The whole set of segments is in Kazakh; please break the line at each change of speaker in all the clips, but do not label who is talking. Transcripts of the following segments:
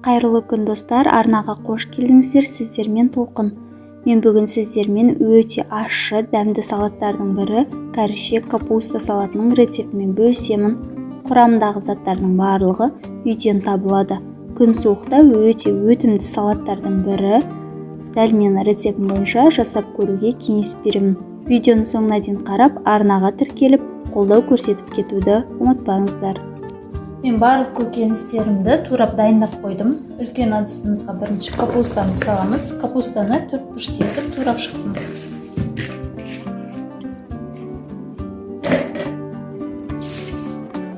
Қайырлы күн достар, арнаға қош келдіңіздер. Сіздермен Толқын. Мен бүгін сіздермен өте ащы, дәмді салаттардың бірі кәрішек капуста салатының рецептімен бөлісемін. Құрамындағы заттардың барлығы үйден табылады. Күн суықта өте өтімді салаттардың бірі. Дәл менің рецептім бойынша жасап көруге кеңес беремін. Видеоны соңына дейін қарап, арнаға тіркеліп, қолдау көрсетіп кетуді ұмытпаңыздар. Мен барлық көкөністерімді турап дайындап қойдым. Үлкен ыдысымызға бірінші капустаны саламыз. Капустаны 4 бұрышты етіп турап шықтым.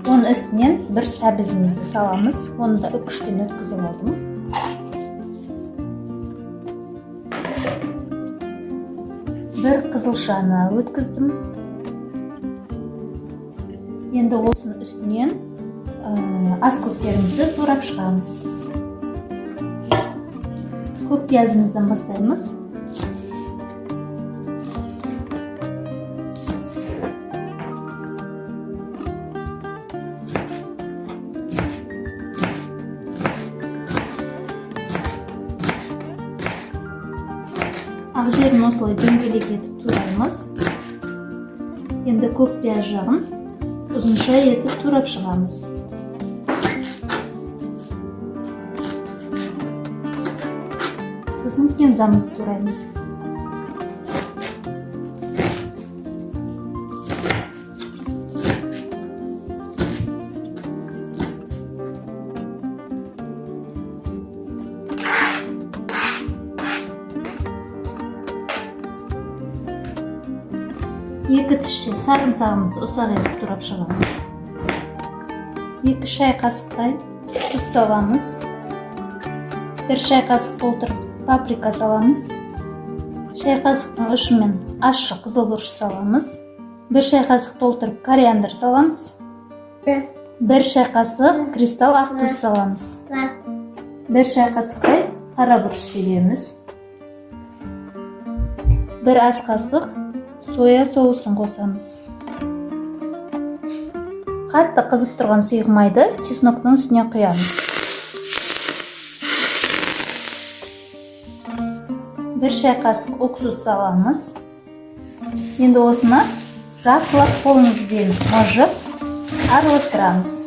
Оның үстінен бір сәбізімізді саламыз. Оны да үкіштен өткізіп алдым. Бір қызылшаны өткіздім. Енді осының үстінен ас көктерімізді турап шығамыз. Көк пиязымыздан бастаймыз. Ақ жерін осылай дөңгелек етіп тураймыз. Енді көк пияз жағын ұзынша етіп турап шығамыз. Сосын гензамызды тураймыз. Екі тісше сарымсағымызды ұсақ етіп турап шығамыз. 2 шай қасықтай тұз саламыз. 1 шай қасық толтырып паприка саламыз. Шай қасықтың ұшымен ащы қызылбұрыш саламыз. 1 шай қасық толтырып кориандр саламыз. 1 шай қасық кристалл ақ тұз саламыз. 1 шай қасықтай қара бұрыш себеміз. 1 ас қасық соя соусын қосамыз. Қатты қызып тұрған сұйық майды чесноктың үстіне құямыз. 1 шай қасық уксус саламыз. Енді осыны жақсылап қолыңызбен мыжып араластырамыз.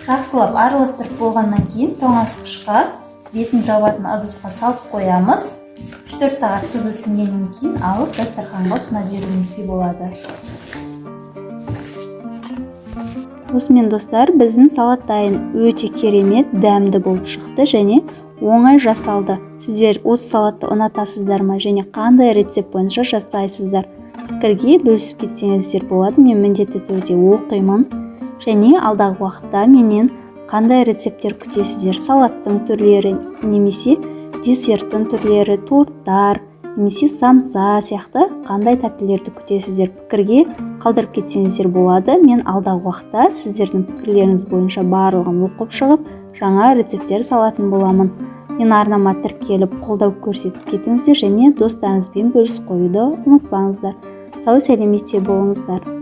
Жақсылап араластырып болғаннан кейін тоңазытқышқа бетін жабатын ыдысқа салып қоямыз. 3-4 сағат тұзы сіңгеннен кейін алып дастарханға ұсына беруімізге болады. Осымен достар, біздің салат дайын, өте керемет, дәмді болып шықты және оңай жасалды. Сіздер осы салатты ұнатасыздар ма және қандай рецепт бойынша жасайсыздар? Пікірге бөлісіп кетсеңіздер болады. Мен міндетті түрде оқимын. Және алдағы уақытта менен қандай рецепттер күтесіздер? Салаттың түрлері немесе десерттің түрлері, торттар, немесе самса сияқты қандай тәттілерді күтесіздер? Пікірге қалдырып кетсеңіздер болады. Мен алдағы уақытта сіздердің пікірлеріңіз бойынша барлығын оқып шығып, жаңа рецепттер салатын боламын. Мен арнама тіркеліп, қолдау көрсетіп кетіңіздер және достарыңызбен бөлісіп қоюды ұмытпаңыздар. Сау сәлеметте болыңыздар.